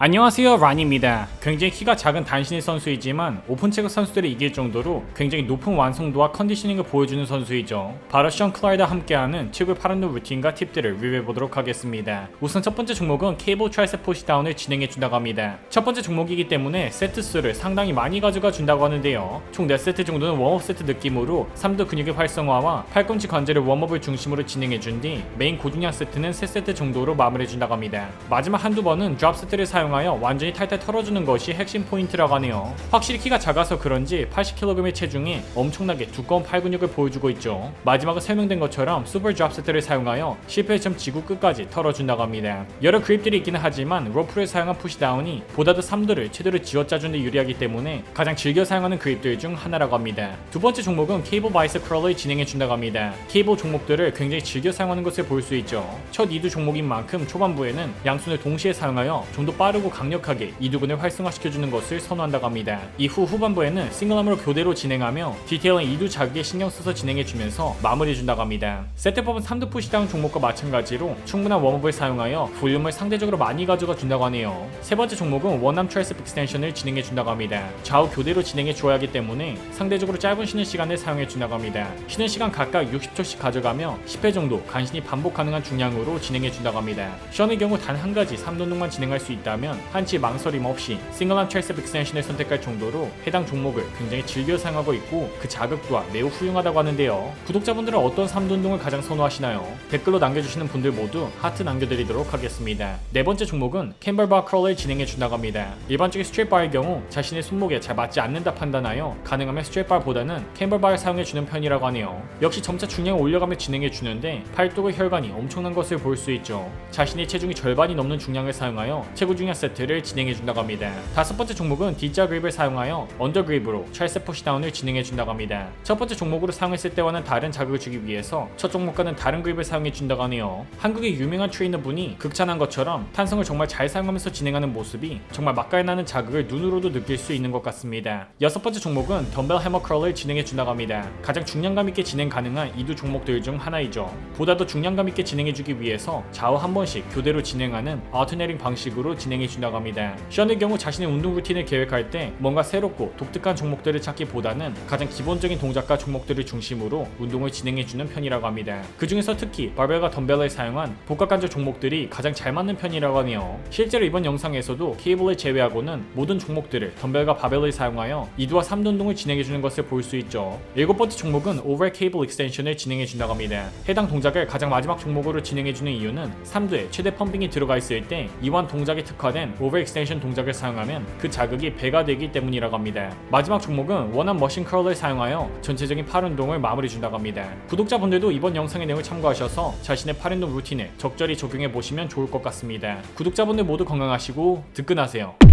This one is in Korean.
안녕하세요, 란입니다. 굉장히 키가 작은 단신의 선수이지만 오픈체급 선수들이 이길 정도로 굉장히 높은 완성도와 컨디셔닝을 보여주는 선수이죠. 바로 션 클라이드와 함께하는 최고의 파란눈 루틴과 팁들을 리뷰해보도록 하겠습니다. 우선 첫 번째 종목은 케이블 트라이셉 푸시다운을 진행해준다고 합니다. 첫 번째 종목이기 때문에 세트 수를 상당히 많이 가져가 준다고 하는데요. 총 4세트 정도는 웜업 세트 느낌으로 3두 근육의 활성화와 팔꿈치 관절의 웜업을 중심으로 진행해준 뒤 메인 고중량 세트는 3세트 정도로 마무리해준다고 합니다. 마지막 한두 번은 드롭 세트를 사용하여 완전히 탈탈 털어주는 것이 핵심 포인트라고 하네요. 확실히 키가 작아서 그런지 80kg의 체중에 엄청나게 두꺼운 팔 근육을 보여주고 있죠. 마지막은 설명된 것처럼 슈퍼 드롭 세트를 사용하여 실패의 점 지구 끝까지 털어준다고 합니다. 여러 그립들이 있기는 하지만 로프를 사용한 푸시다운이 보다도 3두를 최대로 쥐어짜준 데 유리하기 때문에 가장 즐겨 사용하는 그립들 중 하나라고 합니다. 두 번째 종목은 케이블 바이셉 크롤을 진행해준다고 합니다. 케이블 종목들을 굉장히 즐겨 사용하는 것을 볼 수 있죠. 첫 2두 종목인 만큼 초반부에는 양손을 동시에 사용하여 좀 더 빠르고 강력하게 이두근을 활성화시켜주는 것을 선호한다고 합니다. 이후 후반부에는 싱글암으로 교대로 진행하며 디테일한 이두 자극에 신경 써서 진행해주면서 마무리해준다고 합니다. 세트법은 3두 푸시다운 종목과 마찬가지로 충분한 웜업을 사용하여 볼륨을 상대적으로 많이 가져가 준다고 하네요. 세 번째 종목은 원암 트라이셉 익스텐션을 진행해준다고 합니다. 좌우 교대로 진행해줘야 하기 때문에 상대적으로 짧은 쉬는 시간을 사용해준다고 합니다. 쉬는 시간 각각 60초씩 가져가며 10회 정도 간신히 반복 가능한 중량으로 진행해준다고 합니다. 션의 경우 단 한 가지 3운동만 진행할 수 있다면 한치 망설임 없이 싱글암 트라이셉 익스텐션을 선택할 정도로 해당 종목을 굉장히 즐겨 사용하고 있고 그 자극 또한 매우 훌륭하다고 하는데요. 구독자분들은 어떤 3두 운동을 가장 선호하시나요? 댓글로 남겨주시는 분들 모두 하트 남겨드리도록 하겠습니다. 네 번째 종목은 캠벨바 크롤을 진행해준다고 합니다. 일반적인 스트레이트바의 경우 자신의 손목에 잘 맞지 않는다 판단하여 가능하면 스트레이트바보다는 캠벨바를 사용해주는 편이라고 하네요. 역시 점차 중량을 올려가며 진행해주는데 팔뚝의 혈관이 엄청난 것을 볼 수 있죠. 자신의 체중이 절반이 넘는 중량을 사용하여 최고 중량 세트를 진행해준다고 합니다. 다섯 번째 종목은 D자 그립을 사용하여 언더 그립으로 트라이셉 푸시다운을 진행해준다고 합니다. 첫 번째 종목으로 사용했을 때와는 다른 자극을 주기 위해서 첫 종목과는 다른 그립을 사용해준다고 하네요. 한국의 유명한 트레이너 분이 극찬한 것처럼 탄성을 정말 잘 사용하면서 진행하는 모습이 정말 맛깔 나는 자극을 눈으로도 느낄 수 있는 것 같습니다. 여섯 번째 종목은 덤벨 해머 크롤을 진행해준다고 합니다. 가장 중량감 있게 진행 가능한 이두 종목들 중 하나이죠. 보다 더 중량감 있게 진행해주기 위해서 좌우 한 번씩 교대로 진행하는 알터네이팅 방식으로 진행해준다고 합니다. 션의 경우 자신의 운동 루틴을 계획할 때 뭔가 새롭고 독특한 종목들을 찾기보다는 가장 기본적인 동작과 종목들을 중심으로 운동을 진행해주는 편이라고 합니다. 그 중에서 특히 바벨과 덤벨을 사용한 복합관절 종목들이 가장 잘 맞는 편이라고 하네요. 실제로 이번 영상에서도 케이블을 제외하고는 모든 종목들을 덤벨과 바벨을 사용하여 2두와 3두 운동을 진행해주는 것을 볼 수 있죠. 일곱 번째 종목은 오버헤드 케이블 익스텐션을 진행해준다고 합니다. 해당 동작을 가장 마지막 종목으로 진행해주는 이유는 3두에 최대 펌핑이 들어가 있을 때 이완 동작에 특화된 오버 익스텐션 동작을 사용하면 그 자극이 배가 되기 때문이라고 합니다. 마지막 종목은 원암 머신 크롤을 사용하여 전체적인 팔 운동을 마무리해준다고 합니다. 구독자분들도 이번 영상의 내용을 참고하셔서 자신의 팔 운동 루틴을 적절히 적용해 보시면 좋을 것 같습니다. 구독자분들 모두 건강하시고 든든하세요.